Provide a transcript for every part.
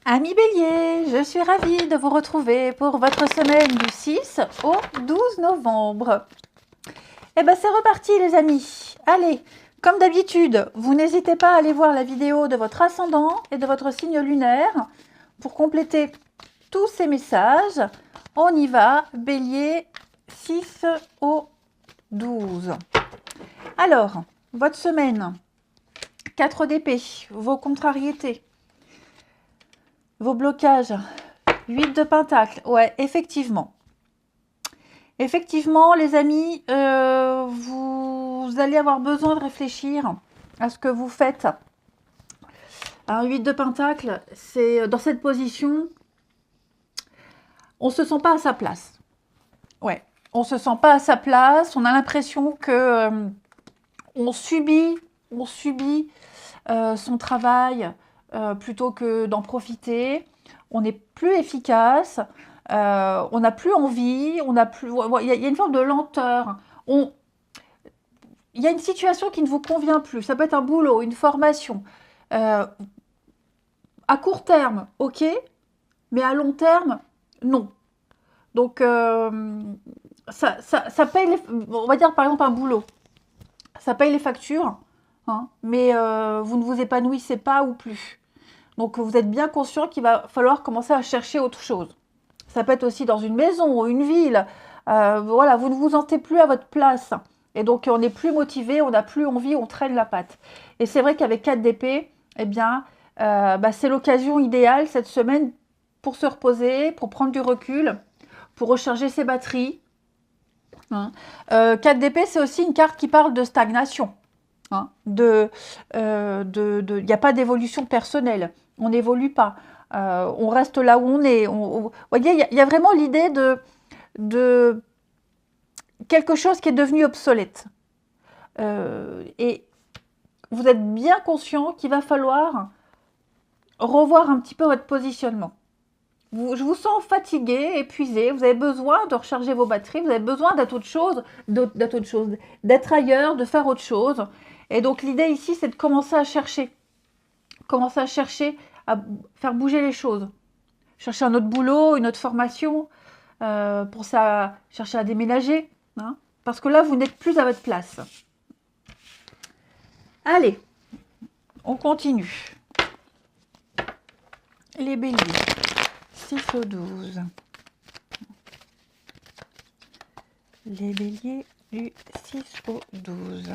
Amis Bélier, je suis ravie de vous retrouver pour votre semaine du 6 au 12 novembre. Eh bien, c'est reparti les amis. Allez, comme d'habitude, vous n'hésitez pas à aller voir la vidéo de votre ascendant et de votre signe lunaire pour compléter tous ces messages. On y va, Bélier 6 au 12. Alors, votre semaine, 4 d'épée, vos contrariétés, vos blocages, 8 de pentacle. Ouais, effectivement. Effectivement, les amis, vous allez avoir besoin de réfléchir à ce que vous faites. Un 8 de pentacle, c'est dans cette position, on ne se sent pas à sa place. Ouais, on ne se sent pas à sa place. On a l'impression que on subit son travail plutôt que d'en profiter. On n'est plus efficace. On n'a plus envie. Il y a une forme de lenteur. Il y a une situation qui ne vous convient plus. Ça peut être un boulot, une formation. À court terme, ok, mais à long terme, non. Donc, ça paye les, on va dire par exemple un boulot. Ça paye les factures, hein, mais vous ne vous épanouissez pas ou plus. Donc, vous êtes bien conscient qu'il va falloir commencer à chercher autre chose. Ça peut être aussi dans une maison ou une ville. Voilà, vous ne vous sentez plus à votre place. Et donc, on n'est plus motivé, on n'a plus envie, on traîne la patte. Et c'est vrai qu'avec 4 d'épée, eh bien, c'est l'occasion idéale cette semaine pour se reposer, pour prendre du recul, pour recharger ses batteries. Hein. 4 d'épée, c'est aussi une carte qui parle de stagnation. Hein. Il n'y a pas d'évolution personnelle. On n'évolue pas. On reste là où on est. Vous voyez, il y a vraiment l'idée de quelque chose qui est devenu obsolète. Et vous êtes bien conscient qu'il va falloir revoir un petit peu votre positionnement. Je vous sens fatigué, épuisé, vous avez besoin de recharger vos batteries, vous avez besoin d'être autre chose, d'être ailleurs, de faire autre chose. Et donc l'idée ici, c'est de commencer à chercher à faire bouger les choses. Chercher un autre boulot, une autre formation, pour ça, chercher à déménager, hein, parce que là, vous n'êtes plus à votre place. Allez, on continue. Les béliers. 6 au 12. Les béliers du 6 au 12.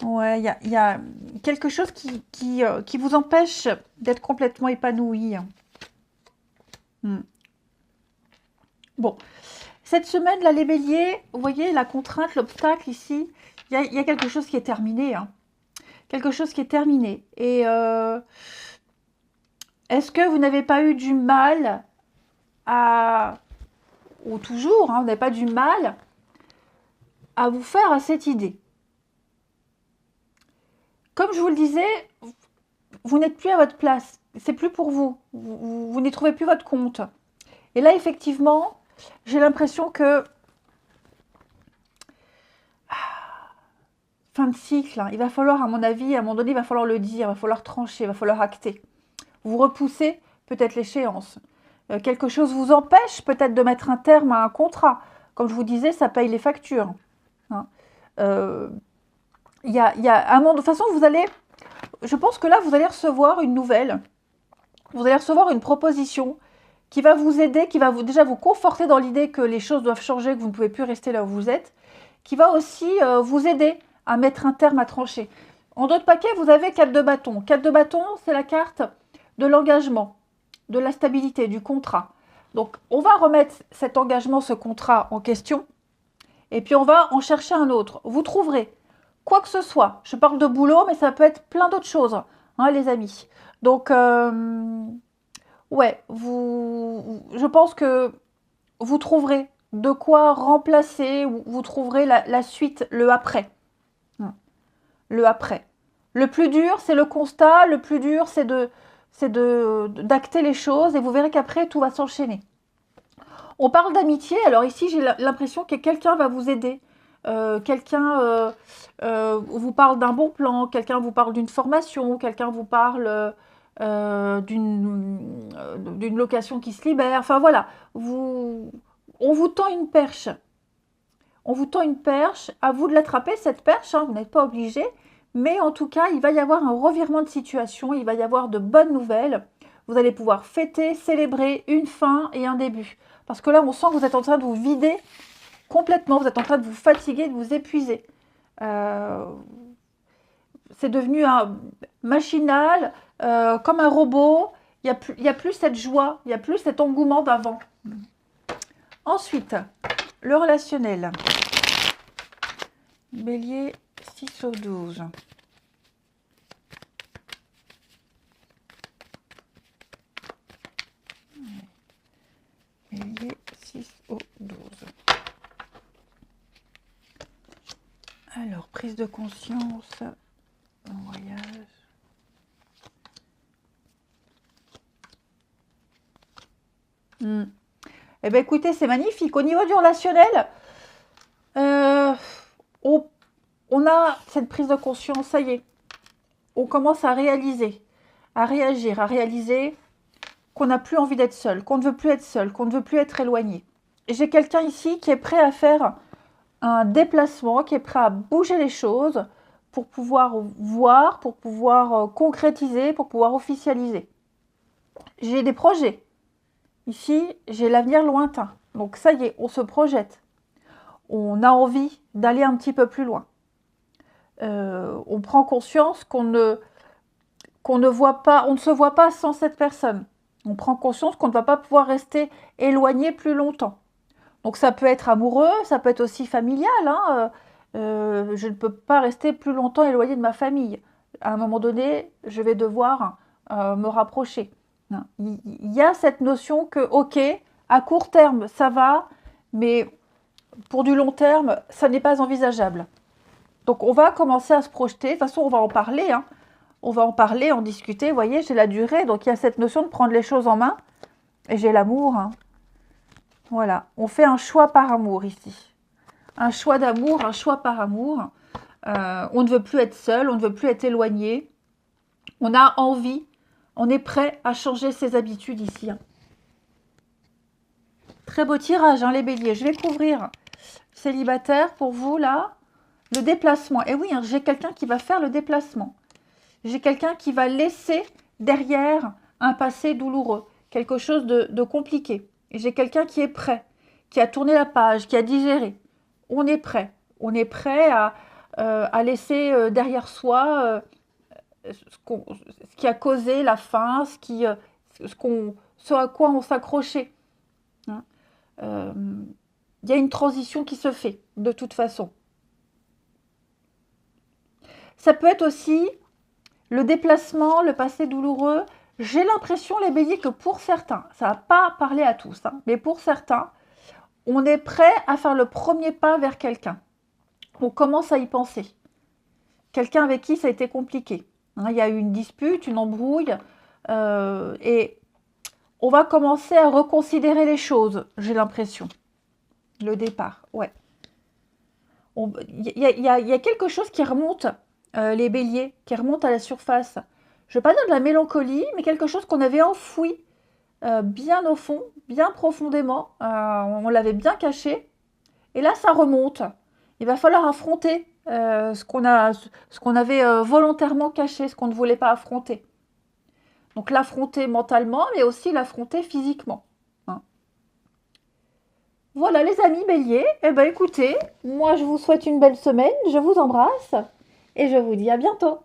Ouais, il y a quelque chose qui vous empêche d'être complètement épanoui. Bon, cette semaine, là, les béliers, vous voyez la contrainte, l'obstacle ici, il y a quelque chose qui est terminé. Hein. Quelque chose qui est terminé. Et est-ce que vous n'avez pas eu du mal à... ou toujours, hein, vous n'avez pas du mal à vous faire à cette idée? Comme je vous le disais, vous n'êtes plus à votre place. C'est plus pour vous. Vous n'y trouvez plus votre compte. Et là, effectivement, j'ai l'impression que... fin de cycle, hein, il va falloir, à mon avis, à un moment donné, il va falloir le dire, il va falloir trancher, il va falloir acter. Vous repoussez peut-être l'échéance. Quelque chose vous empêche peut-être de mettre un terme à un contrat. Comme je vous disais, ça paye les factures. Hein. Y a un moment, de toute façon, vous allez... Je pense que là, vous allez recevoir une nouvelle. Vous allez recevoir une proposition qui va vous aider, qui va déjà vous conforter dans l'idée que les choses doivent changer, que vous ne pouvez plus rester là où vous êtes, qui va aussi vous aider à mettre un terme à trancher. En d'autres paquets, vous avez 4 de bâton. 4 de bâton, c'est la carte de l'engagement, de la stabilité, du contrat. Donc, on va remettre cet engagement, ce contrat en question, et puis on va en chercher un autre. Vous trouverez quoi que ce soit. Je parle de boulot, mais ça peut être plein d'autres choses, hein, les amis. Donc, ouais, je pense que vous trouverez de quoi remplacer, vous trouverez la suite, le après. Le après. Le plus dur, c'est le constat, le plus dur, c'est d'acter les choses, et vous verrez qu'après, tout va s'enchaîner. On parle d'amitié, alors ici j'ai l'impression que quelqu'un va vous aider. Quelqu'un vous parle d'un bon plan, quelqu'un vous parle d'une formation, quelqu'un vous parle d'une location qui se libère. Enfin voilà, on vous tend une perche. On vous tend une perche, à vous de l'attraper cette perche, hein, vous n'êtes pas obligé. Mais en tout cas, il va y avoir un revirement de situation, il va y avoir de bonnes nouvelles. Vous allez pouvoir fêter, célébrer une fin et un début. Parce que là, on sent que vous êtes en train de vous vider complètement, vous êtes en train de vous fatiguer, de vous épuiser. C'est devenu machinal, comme un robot. Il n'y a plus cette joie, il n'y a plus cet engouement d'avant. Ensuite, le relationnel. Bélier 6 au 12. Bélier 6 au 12. Alors, prise de conscience, un voyage. Eh bien, écoutez, c'est magnifique. Au niveau du relationnel, on a cette prise de conscience, ça y est. On commence à réaliser, à réagir, à réaliser qu'on n'a plus envie d'être seul, qu'on ne veut plus être seul, qu'on ne veut plus être éloigné. J'ai quelqu'un ici qui est prêt à faire un déplacement, qui est prêt à bouger les choses pour pouvoir voir, pour pouvoir concrétiser, pour pouvoir officialiser. J'ai des projets. Ici, j'ai l'avenir lointain. Donc ça y est, on se projette. On a envie d'aller un petit peu plus loin. On prend conscience qu'on ne voit pas, on ne se voit pas sans cette personne. On prend conscience qu'on ne va pas pouvoir rester éloigné plus longtemps. Donc ça peut être amoureux, ça peut être aussi familial. Hein. Je ne peux pas rester plus longtemps éloigné de ma famille. À un moment donné, je vais devoir me rapprocher. Il y a cette notion que, ok, à court terme, ça va, mais pour du long terme, ça n'est pas envisageable. Donc on va commencer à se projeter. De toute façon, on va en parler. Hein. On va en parler, en discuter. Vous voyez, j'ai la durée. Donc il y a cette notion de prendre les choses en main. Et j'ai l'amour. Hein. Voilà. On fait un choix par amour ici. Un choix d'amour, un choix par amour. On ne veut plus être seul. On ne veut plus être éloigné. On a envie. On est prêt à changer ses habitudes ici. Hein. Très beau tirage, hein, les béliers. Je vais couvrir célibataire pour vous, là. Le déplacement. Et oui, hein, j'ai quelqu'un qui va faire le déplacement. J'ai quelqu'un qui va laisser derrière un passé douloureux. Quelque chose de compliqué. Et j'ai quelqu'un qui est prêt, qui a tourné la page, qui a digéré. On est prêt. On est prêt à laisser derrière soi ce qui a causé la fin, ce à quoi on s'accrochait. Hein. Y a une transition qui se fait, de toute façon. Ça peut être aussi le déplacement, le passé douloureux. J'ai l'impression, les béliers, que pour certains, ça ne va pas parler à tous, hein, mais pour certains, on est prêt à faire le premier pas vers quelqu'un. On commence à y penser. Quelqu'un avec qui ça a été compliqué. Hein, il y a eu une dispute, une embrouille, et on va commencer à reconsidérer les choses, j'ai l'impression. Le départ, ouais. Il y a quelque chose qui remonte, les béliers, qui remonte à la surface. Je ne veux pas dire de la mélancolie, mais quelque chose qu'on avait enfoui bien au fond, bien profondément. On l'avait bien caché. Et là, ça remonte. Il va falloir affronter ce qu'on avait volontairement caché, ce qu'on ne voulait pas affronter. Donc l'affronter mentalement, mais aussi l'affronter physiquement. Hein. Voilà les amis béliers. Eh bien écoutez, moi je vous souhaite une belle semaine, je vous embrasse et je vous dis à bientôt.